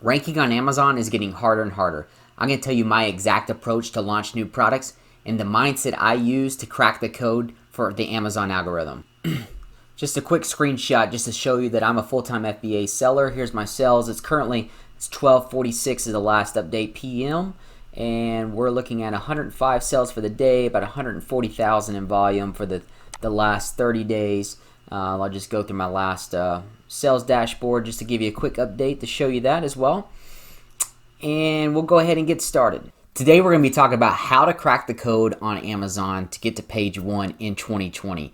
Ranking on Amazon is getting harder and harder. I'm going to tell you my exact approach to launch new products and the mindset I use to crack the code for the Amazon algorithm. Just a quick screenshot just to show you that I'm a full-time FBA seller. Here's my sales. It's 12:46 is the last update PM, and we're looking at 105 sales for the day, about 140,000 in volume for the last 30 days. I'll just go through my last sales dashboard just to give you a quick update to show you that as well. And we'll go ahead and get started. Today we're going to be talking about how to crack the code on Amazon to get to page 1 in 2020.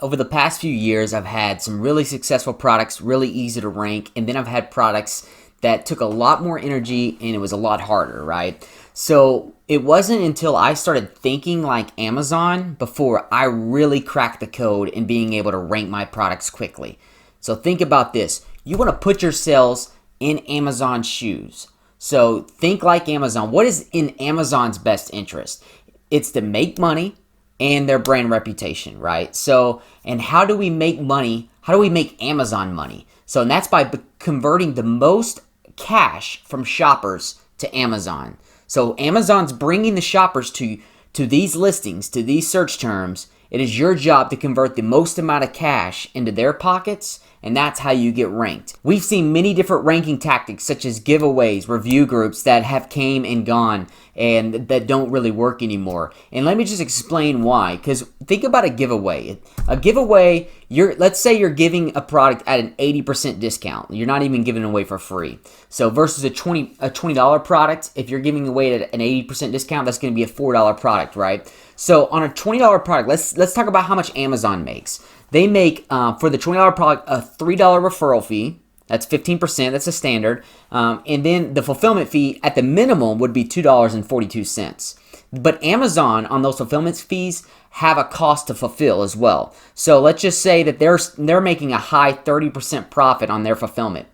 Over the past few years, I've had some really successful products, really easy to rank, and then I've had products that took a lot more energy and it was a lot harder, right? So it wasn't until I started thinking like Amazon before I really cracked the code in being able to rank my products quickly. So think about this. You want to put your sales in Amazon's shoes. So think like Amazon. What is in Amazon's best interest? It's to make money and their brand reputation, right? So, and how do we make money? How do we make Amazon money? So, and that's by converting the most cash from shoppers to Amazon. So Amazon's bringing the shoppers to these listings, to these search terms. It is your job to convert the most amount of cash into their pockets, and that's how you get ranked. We've seen many different ranking tactics such as giveaways, review groups that have came and gone and that don't really work anymore. And let me just explain why, because think about a giveaway. A giveaway, let's say you're giving a product at an 80% discount. You're not even giving it away for free. So versus a $20 product, if you're giving away at an 80% discount, that's going to be a $4 product, right? So on a $20 product, let's talk about how much Amazon makes. They make, for the $20 product, a $3 referral fee. That's 15%. That's a standard. And then the fulfillment fee at the minimum would be $2.42. But Amazon, on those fulfillment fees, have a cost to fulfill as well. So let's just say that they're making a high 30% profit on their fulfillment.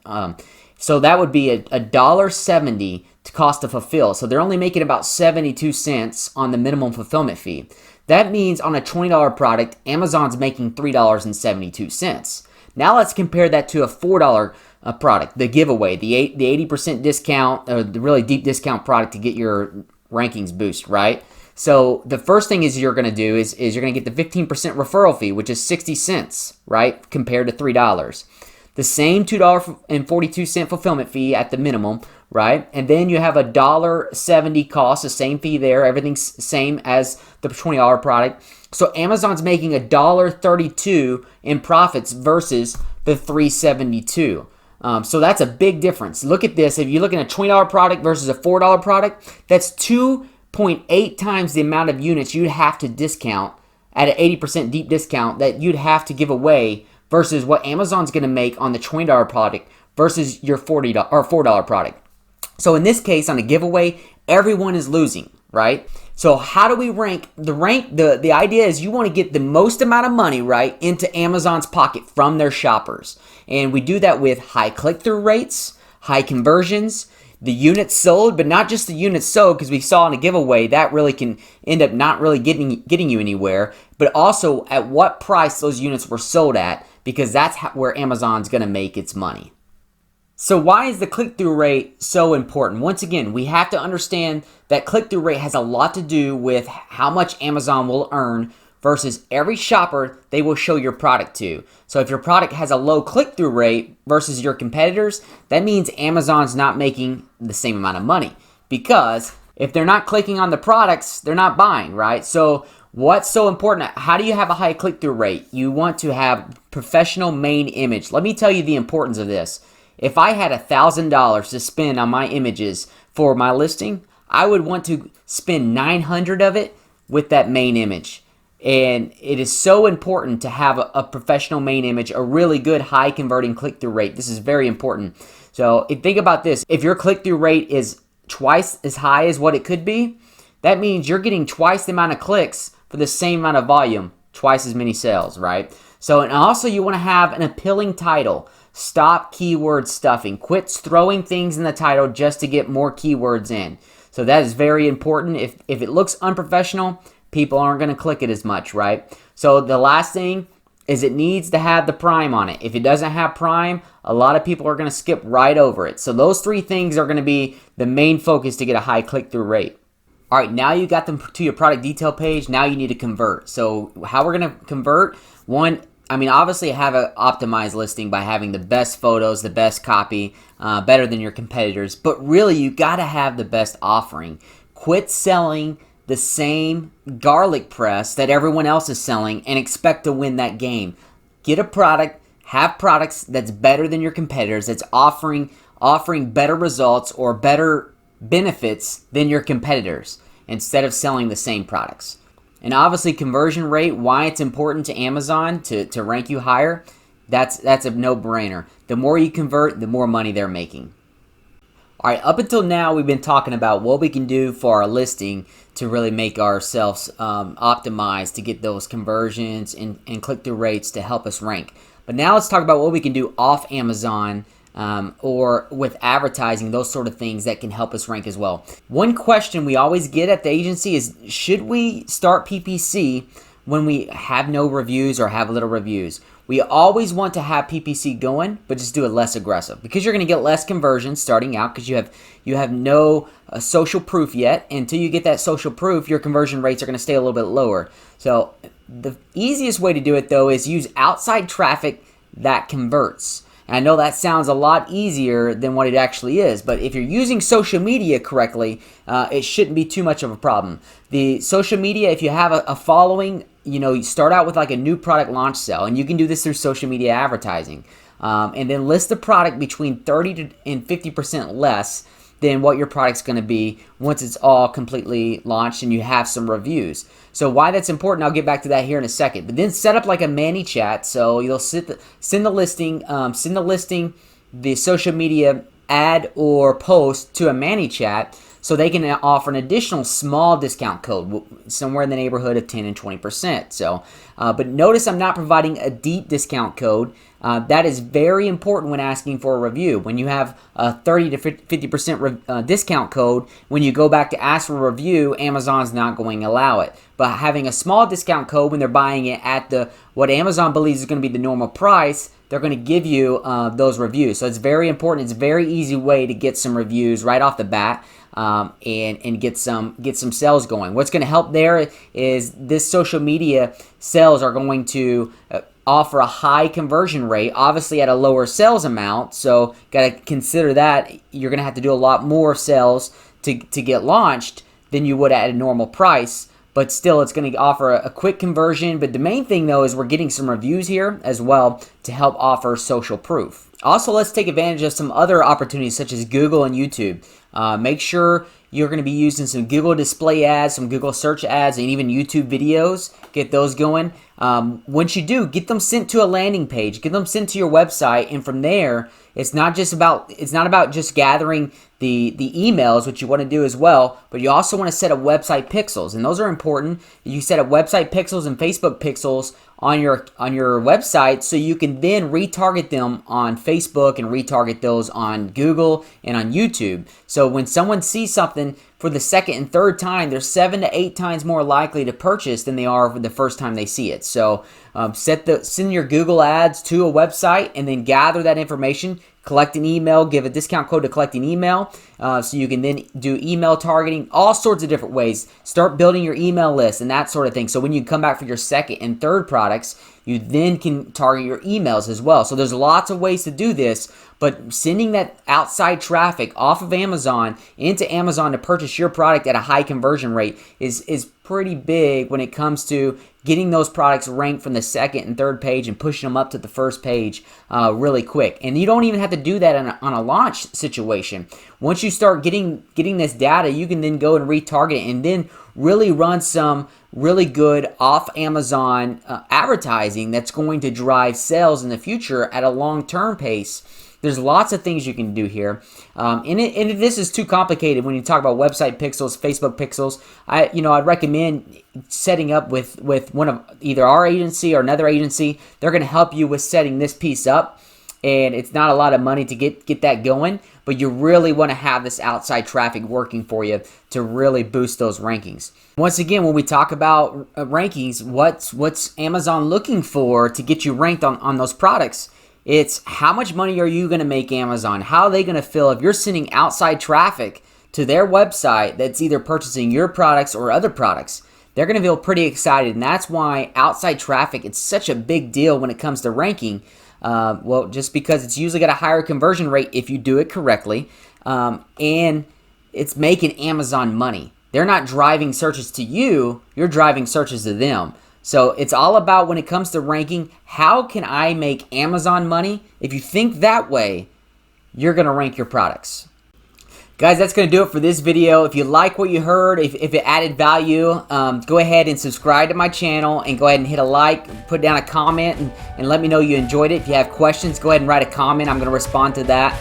So that would be a $1.70 to cost to fulfill. So they're only making about 72 cents on the minimum fulfillment fee. That means on a $20 product, Amazon's making $3.72. Now let's compare that to a $4 product, the giveaway, the 80% discount, or the really deep discount product to get your rankings boost, right? So the first thing you're going to do is you're going to get the 15% referral fee, which is 60 cents, right, compared to $3. The same $2.42 fulfillment fee at the minimum, right? And then you have a $1.70 cost, the same fee there. Everything's same as the $20 product. So Amazon's making $1.32 in profits versus the $3.72. So that's a big difference. Look at this. If you're looking at a $20 product versus a $4 product, that's 2.8 times the amount of units you'd have to discount at an 80% deep discount that you'd have to give away versus what Amazon's going to make on the $20 product versus your $40 or $4 product. So in this case, on a giveaway, everyone is losing, right? So how do we rank? The idea is you want to get the most amount of money, right, into Amazon's pocket from their shoppers. And we do that with high click-through rates, high conversions, the units sold, but not just the units sold, because we saw in a giveaway that really can end up not really getting you anywhere, but also at what price those units were sold at, because that's where Amazon's going to make its money. So why is the click-through rate so important? Once again, we have to understand that click-through rate has a lot to do with how much Amazon will earn versus every shopper they will show your product to. So if your product has a low click-through rate versus your competitors, that means Amazon's not making the same amount of money, because if they're not clicking on the products, they're not buying, right? So what's so important? How do you have a high click-through rate? You want to have professional main image. Let me tell you the importance of this. If I had $1,000 to spend on my images for my listing, I would want to spend $900 of it with that main image. And it is so important to have a professional main image, a really good high converting click-through rate. This is very important. So think about this. If your click-through rate is twice as high as what it could be, that means you're getting twice the amount of clicks for the same amount of volume, twice as many sales, right? So, and also you want to have an appealing title. Stop keyword stuffing. Quit throwing things in the title just to get more keywords in. So that is very important. If it looks unprofessional, people aren't going to click it as much, right? So the last thing is it needs to have the Prime on it. If it doesn't have Prime, a lot of people are going to skip right over it. So those 3 things are going to be the main focus to get a high click-through rate. All right, now you got them to your product detail page. Now you need to convert. So how we're going to convert? One, I mean, obviously have an optimized listing by having the best photos, the best copy, better than your competitors. But really, you got to have the best offering. Quit selling the same garlic press that everyone else is selling and expect to win that game. Get a product, have products that's better than your competitors, that's offering better results or better benefits than your competitors instead of selling the same products. And obviously conversion rate, why it's important to Amazon to rank you higher, that's a no-brainer. The more you convert, the more money they're making. All right, up until now, we've been talking about what we can do for our listing to really make ourselves optimized to get those conversions and click-through rates to help us rank. But now let's talk about what we can do off Amazon or with advertising, those sort of things that can help us rank as well. One question we always get at the agency is, should we start PPC when we have no reviews or have little reviews? We always want to have PPC going, but just do it less aggressive because you're going to get less conversions starting out because you have no social proof yet. Until you get that social proof, your conversion rates are going to stay a little bit lower. So the easiest way to do it, though, is use outside traffic that converts. And I know that sounds a lot easier than what it actually is, but if you're using social media correctly, it shouldn't be too much of a problem. The social media, if you have a following, you start out with like a new product launch sale, and you can do this through social media advertising. And then list the product between 30 and 50% less than what your product's going to be once it's all completely launched and you have some reviews. So why that's important, I'll get back to that here in a second. But then set up like a ManyChat. So you'll send the listing, the social media ad or post to a ManyChat, so they can offer an additional small discount code, somewhere in the neighborhood of 10 and 20%. So, but notice I'm not providing a deep discount code. That is very important when asking for a review. When you have a 30 to 50% discount code, when you go back to ask for a review, Amazon's not going to allow it. But having a small discount code when they're buying it at what Amazon believes is going to be the normal price, they're going to give you those reviews. So it's very important. It's a very easy way to get some reviews right off the bat. And get some sales going. What's going to help there is this social media sales are going to offer a high conversion rate, obviously at a lower sales amount. So got to consider that you're going to have to do a lot more sales to get launched than you would at a normal price. But still, it's going to offer a quick conversion. But the main thing, though, is we're getting some reviews here as well to help offer social proof. Also, let's take advantage of some other opportunities such as Google and YouTube. Make sure you're going to be using some Google display ads, some Google search ads, and even YouTube videos. Get those going. Once you do, get them sent to a landing page. Get them sent to your website, and from there, it's not about just gathering the emails, which you want to do as well, but you also want to set up website pixels, and those are important. You set up website pixels and Facebook pixels on your website, so you can then retarget them on Facebook and retarget those on Google and on YouTube. So when someone sees something for the second and third time, they're 7 to 8 times more likely to purchase than they are for the first time they see it. So send your Google ads to a website and then gather that information. Collect an email, give a discount code to collect an email, so you can then do email targeting, all sorts of different ways. Start building your email list and that sort of thing. So when you come back for your second and third products, you then can target your emails as well. So there's lots of ways to do this, but sending that outside traffic off of Amazon into Amazon to purchase your product at a high conversion rate is pretty big when it comes to getting those products ranked from the second and third page and pushing them up to the first page really quick. And you don't even have to do that on a launch situation. Once you start getting this data, you can then go and retarget it and then really run some really good off Amazon advertising that's going to drive sales in the future at a long-term pace. There's lots of things you can do here. And if this is too complicated when you talk about website pixels, Facebook pixels, I'd recommend setting up with one of either our agency or another agency. They're going to help you with setting this piece up. And it's not a lot of money to get that going. but you really want to have this outside traffic working for you to really boost those rankings. Once again, when we talk about rankings, what's Amazon looking for to get you ranked on those products? It's how much money are you going to make Amazon? How are they going to feel if you're sending outside traffic to their website that's either purchasing your products or other products? They're going to feel pretty excited, and that's why outside traffic, it's such a big deal when it comes to ranking. Well, just because it's usually got a higher conversion rate if you do it correctly, and it's making Amazon money. They're not driving searches to you, you're driving searches to them. So it's all about, when it comes to ranking, how can I make Amazon money? If you think that way, you're going to rank your products. Guys, that's going to do it for this video. If you like what you heard, if it added value, go ahead and subscribe to my channel, and go ahead and hit a like, put down a comment, and let me know you enjoyed it. If you have questions, go ahead and write a comment. I'm going to respond to that.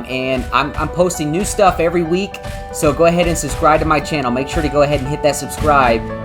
And I'm posting new stuff every week, so go ahead and subscribe to my channel. Make sure to go ahead and hit that subscribe.